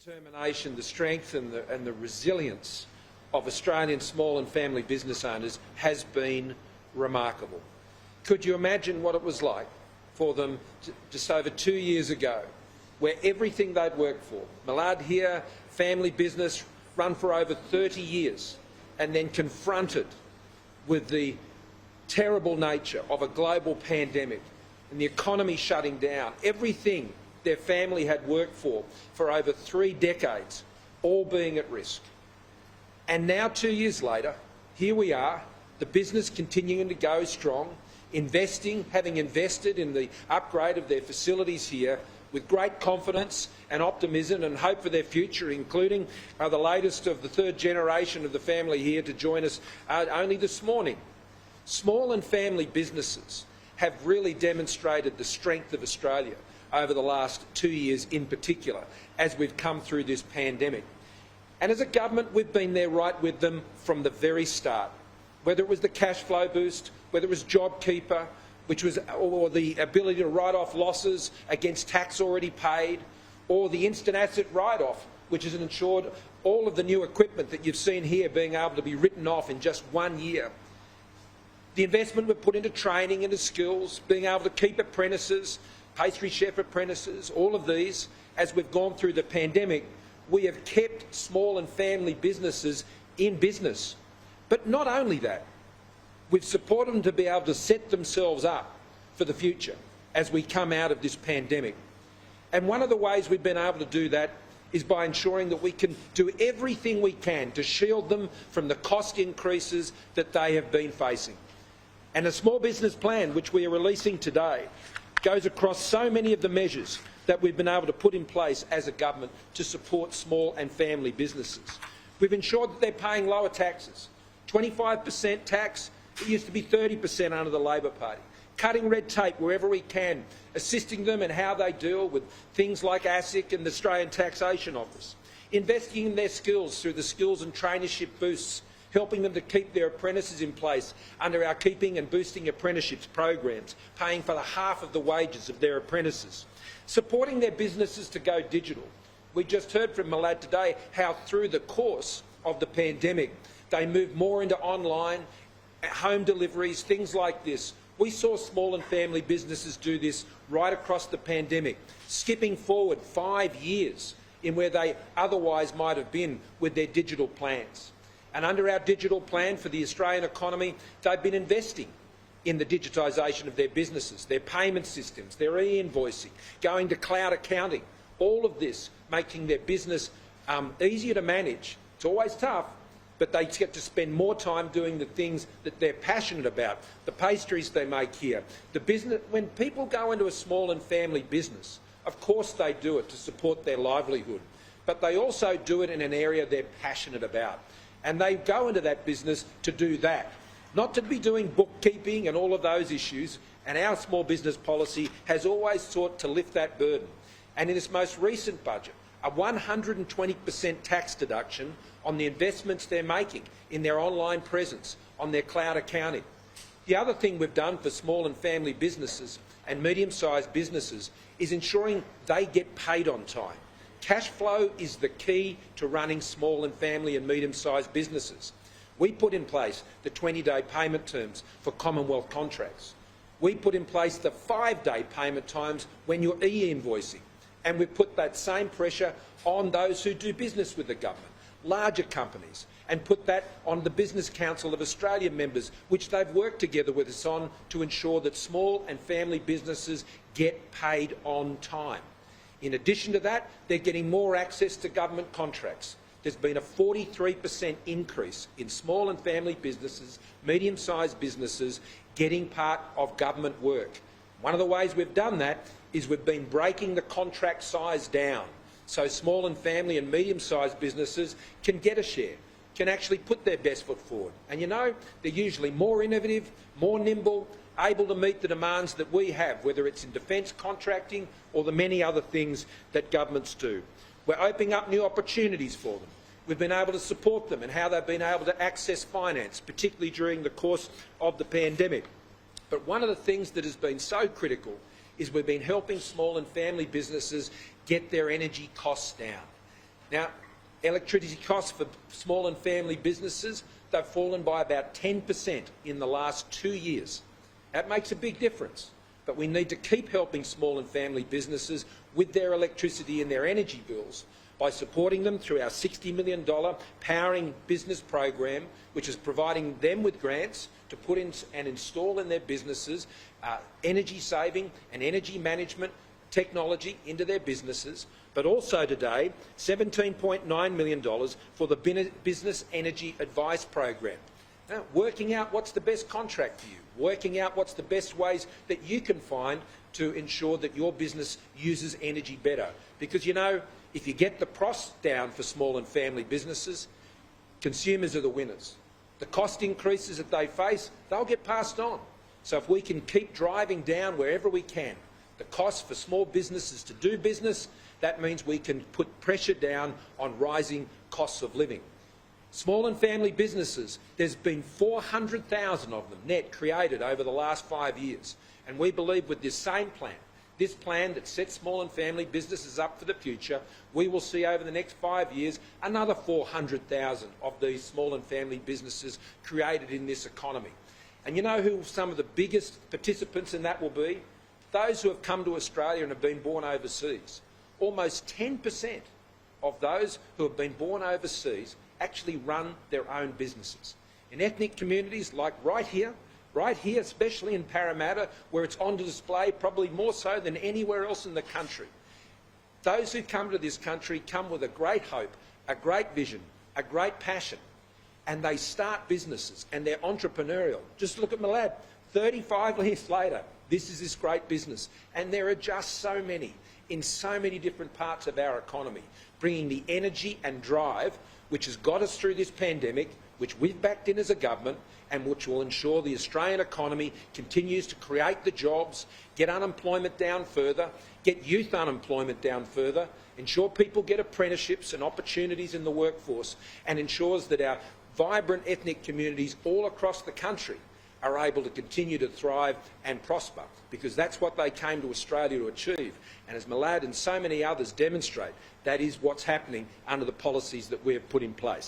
determination, the strength and the resilience of Australian small and family business owners has been remarkable. Could you imagine what it was like for them just over 2 years ago, where everything they'd worked for, Malad here, family business, run for over 30 years, and then confronted with the terrible nature of a global pandemic and the economy shutting down, everything their family had worked for over 3 decades, all being at risk. And now 2 years later, here we are, the business continuing to go strong, investing, having invested in the upgrade of their facilities here with great confidence and optimism and hope for their future, including the latest of the 3rd generation of the family here to join us only this morning. Small and family businesses have really demonstrated the strength of Australia over the last 2 years in particular, as we've come through this pandemic. And as a government, we've been there right with them from the very start, whether it was the cash flow boost, whether it was JobKeeper, or the ability to write off losses against tax already paid, or the instant asset write-off, which has ensured all of the new equipment that you've seen here being able to be written off in just 1 year. The investment we've put into training, into skills, being able to keep apprentices, pastry chef apprentices, all of these, as we've gone through the pandemic, we have kept small and family businesses in business. But not only that, we've supported them to be able to set themselves up for the future as we come out of this pandemic. And one of the ways we've been able to do that is by ensuring that we can do everything we can to shield them from the cost increases that they have been facing. And a small business plan, which we are releasing today, goes across so many of the measures that we've been able to put in place as a government to support small and family businesses. We've ensured that they're paying lower taxes. 25% tax, it used to be 30% under the Labor Party. Cutting red tape wherever we can, assisting them in how they deal with things like ASIC and the Australian Taxation Office. Investing in their skills through the skills and traineeship boosts, helping them to keep their apprentices in place under our Keeping and Boosting Apprenticeships programs, paying for half of the wages of their apprentices. Supporting their businesses to go digital. We just heard from Malad today how through the course of the pandemic they moved more into online, home deliveries, things like this. We saw small and family businesses do this right across the pandemic, skipping forward 5 years in where they otherwise might have been with their digital plans. And under our digital plan for the Australian economy, they've been investing in the digitisation of their businesses, their payment systems, their e-invoicing, going to cloud accounting, all of this making their business easier to manage. It's always tough, but they get to spend more time doing the things that they're passionate about, the pastries they make here. The business, when people go into a small and family business, of course they do it to support their livelihood, but they also do it in an area they're passionate about. And they go into that business to do that, not to be doing bookkeeping and all of those issues, and our small business policy has always sought to lift that burden. And in this most recent budget, a 120% tax deduction on the investments they're making in their online presence, on their cloud accounting. The other thing we've done for small and family businesses and medium-sized businesses is ensuring they get paid on time. Cash flow is the key to running small and family and medium-sized businesses. We put in place the 20-day payment terms for Commonwealth contracts. We put in place the 5-day payment times when you're e-invoicing. And we've put that same pressure on those who do business with the government, larger companies, and put that on the Business Council of Australia members, which they've worked together with us on to ensure that small and family businesses get paid on time. In addition to that, they're getting more access to government contracts. There's been a 43% increase in small and family businesses, medium-sized businesses, getting part of government work. One of the ways we've done that is we've been breaking the contract size down so small and family and medium-sized businesses can get a share, can actually put their best foot forward. And you know, they're usually more innovative, more nimble, able to meet the demands that we have, whether it's in defence contracting or the many other things that governments do. We're opening up new opportunities for them. We've been able to support them in how they've been able to access finance, particularly during the course of the pandemic. But one of the things that has been so critical is we've been helping small and family businesses get their energy costs down. Now, electricity costs for small and family businesses, they've fallen by about 10% in the last 2 years. That makes a big difference. But we need to keep helping small and family businesses with their electricity and their energy bills by supporting them through our $60 million Powering Business program, which is providing them with grants to put in and install in their businesses energy saving and energy management technology into their businesses, but also today $17.9 million for the Business Energy Advice program. Now, working out what's the best contract for you, working out what's the best ways that you can find to ensure that your business uses energy better. Because, you know, if you get the costs down for small and family businesses, consumers are the winners. The cost increases that they face, they'll get passed on. So if we can keep driving down wherever we can the cost for small businesses to do business, that means we can put pressure down on rising costs of living. Small and family businesses, there's been 400,000 of them net created over the last 5 years. And we believe with this same plan, this plan that sets small and family businesses up for the future, we will see over the next 5 years another 400,000 of these small and family businesses created in this economy. And you know who some of the biggest participants in that will be? Those who have come to Australia and have been born overseas. Almost 10% of those who have been born overseas actually run their own businesses. In ethnic communities like right here, especially in Parramatta, where it's on display probably more so than anywhere else in the country. Those who come to this country come with a great hope, a great vision, a great passion, and they start businesses and they're entrepreneurial. Just look at my lad, 35 years later, this is this great business. And there are just so many, in so many different parts of our economy, bringing the energy and drive which has got us through this pandemic, which we've backed in as a government, and which will ensure the Australian economy continues to create the jobs, get unemployment down further, get youth unemployment down further, ensure people get apprenticeships and opportunities in the workforce, and ensures that our vibrant ethnic communities all across the country are able to continue to thrive and prosper, because that's what they came to Australia to achieve. And as Malad and so many others demonstrate, that is what's happening under the policies that we have put in place.